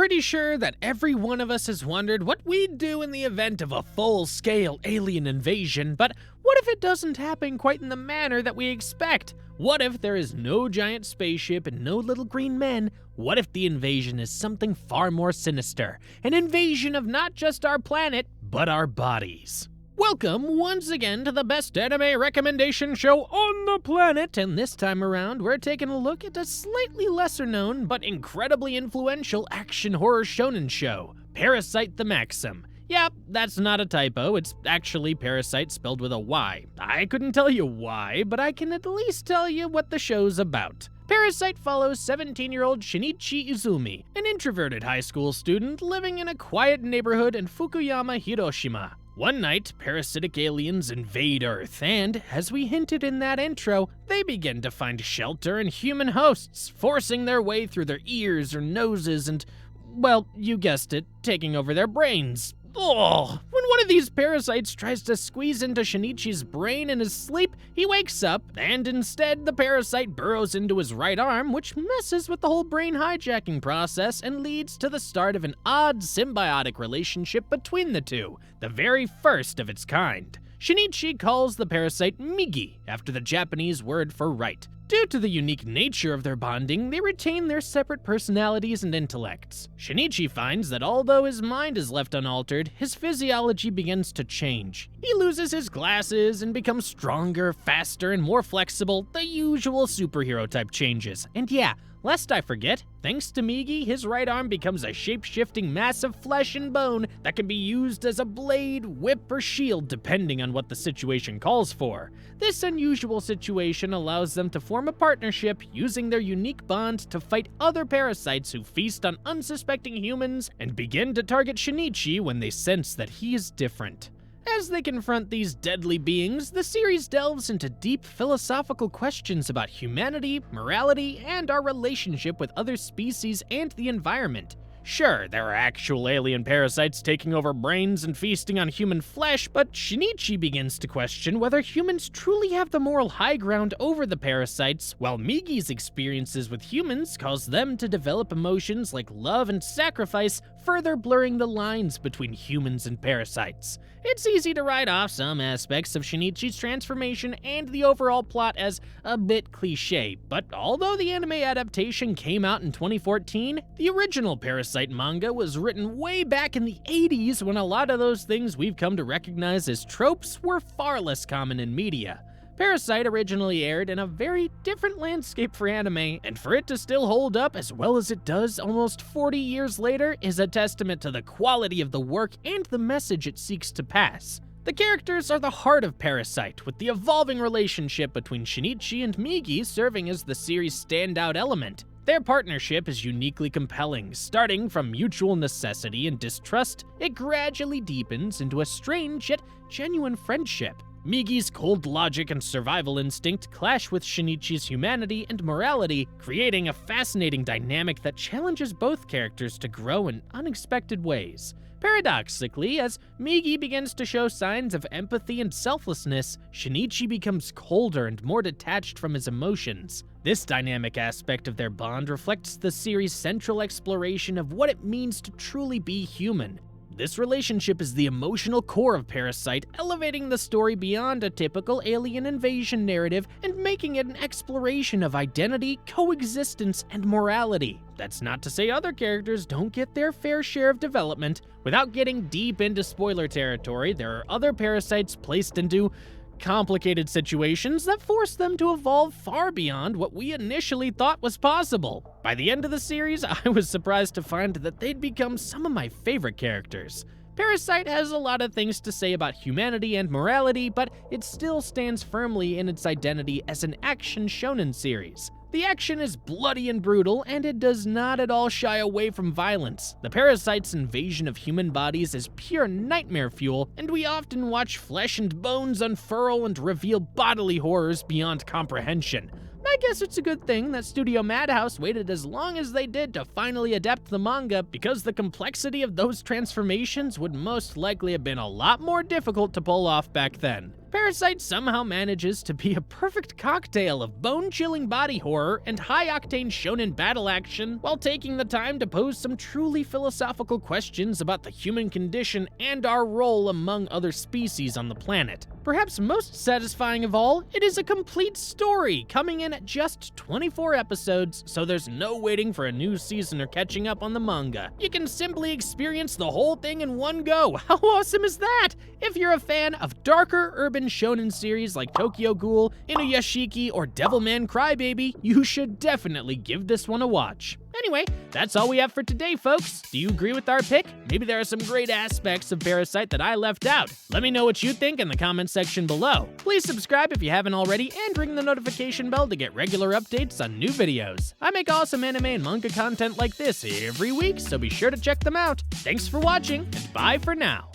pretty sure that every one of us has wondered what we'd do in the event of a full-scale alien invasion, but what if it doesn't happen quite in the manner that we expect? What if there is no giant spaceship and no little green men? What if the invasion is something far more sinister? An invasion of not just our planet, but our bodies. Welcome once again to the best anime recommendation show on the planet, and this time around we're taking a look at a slightly lesser known but incredibly influential action horror shonen show, Parasyte the Maxim. Yep, that's not a typo, it's actually Parasyte spelled with a Y. I couldn't tell you why, but I can at least tell you what the show's about. Parasyte follows 17-year-old Shinichi Izumi, an introverted high school student living in a quiet neighborhood in Fukuyama, Hiroshima. One night, parasitic aliens invade Earth, and, as we hinted in that intro, they begin to find shelter in human hosts, forcing their way through their ears or noses and, well, you guessed it, taking over their brains. Oh, when one of these parasites tries to squeeze into Shinichi's brain in his sleep, he wakes up, and instead the parasite burrows into his right arm, which messes with the whole brain hijacking process and leads to the start of an odd symbiotic relationship between the two, the very first of its kind. Shinichi calls the parasite Migi, after the Japanese word for right. Due to the unique nature of their bonding, they retain their separate personalities and intellects. Shinichi finds that although his mind is left unaltered, his physiology begins to change. He loses his glasses and becomes stronger, faster, and more flexible, the usual superhero type changes. And yeah, lest I forget, thanks to Migi, his right arm becomes a shape-shifting mass of flesh and bone that can be used as a blade, whip, or shield depending on what the situation calls for. This unusual situation allows them to form a partnership using their unique bond to fight other parasites who feast on unsuspecting humans and begin to target Shinichi when they sense that he is different. As they confront these deadly beings, the series delves into deep philosophical questions about humanity, morality, and our relationship with other species and the environment. Sure, there are actual alien parasites taking over brains and feasting on human flesh, but Shinichi begins to question whether humans truly have the moral high ground over the parasites, while Migi's experiences with humans cause them to develop emotions like love and sacrifice, further blurring the lines between humans and parasites. It's easy to write off some aspects of Shinichi's transformation and the overall plot as a bit cliche, but although the anime adaptation came out in 2014, the original Parasyte manga was written way back in the 80s when a lot of those things we've come to recognize as tropes were far less common in media. Parasyte originally aired in a very different landscape for anime, and for it to still hold up as well as it does almost 40 years later is a testament to the quality of the work and the message it seeks to pass. The characters are the heart of Parasyte, with the evolving relationship between Shinichi and Migi serving as the series' standout element. Their partnership is uniquely compelling. Starting from mutual necessity and distrust, it gradually deepens into a strange yet genuine friendship. Migi's cold logic and survival instinct clash with Shinichi's humanity and morality, creating a fascinating dynamic that challenges both characters to grow in unexpected ways. Paradoxically, as Migi begins to show signs of empathy and selflessness, Shinichi becomes colder and more detached from his emotions. This dynamic aspect of their bond reflects the series' central exploration of what it means to truly be human. This relationship is the emotional core of Parasyte, elevating the story beyond a typical alien invasion narrative and making it an exploration of identity, coexistence, and morality. That's not to say other characters don't get their fair share of development. Without getting deep into spoiler territory, there are other parasites placed into complicated situations that force them to evolve far beyond what we initially thought was possible. By the end of the series, I was surprised to find that they'd become some of my favorite characters. Parasyte has a lot of things to say about humanity and morality, but it still stands firmly in its identity as an action shonen series. The action is bloody and brutal, and it does not at all shy away from violence. The parasite's invasion of human bodies is pure nightmare fuel, and we often watch flesh and bones unfurl and reveal bodily horrors beyond comprehension. I guess it's a good thing that Studio Madhouse waited as long as they did to finally adapt the manga, because the complexity of those transformations would most likely have been a lot more difficult to pull off back then. Parasyte somehow manages to be a perfect cocktail of bone-chilling body horror and high-octane shonen battle action while taking the time to pose some truly philosophical questions about the human condition and our role among other species on the planet. Perhaps most satisfying of all, it is a complete story, coming in at just 24 episodes, so there's no waiting for a new season or catching up on the manga. You can simply experience the whole thing in one go. How awesome is that? If you're a fan of darker urban shonen series like Tokyo Ghoul, Inuyashiki, or Devilman Crybaby, you should definitely give this one a watch. Anyway, that's all we have for today, folks. Do you agree with our pick? Maybe there are some great aspects of Parasyte that I left out. Let me know what you think in the comments section below. Please subscribe if you haven't already and ring the notification bell to get regular updates on new videos. I make awesome anime and manga content like this every week, so be sure to check them out. Thanks for watching, and bye for now.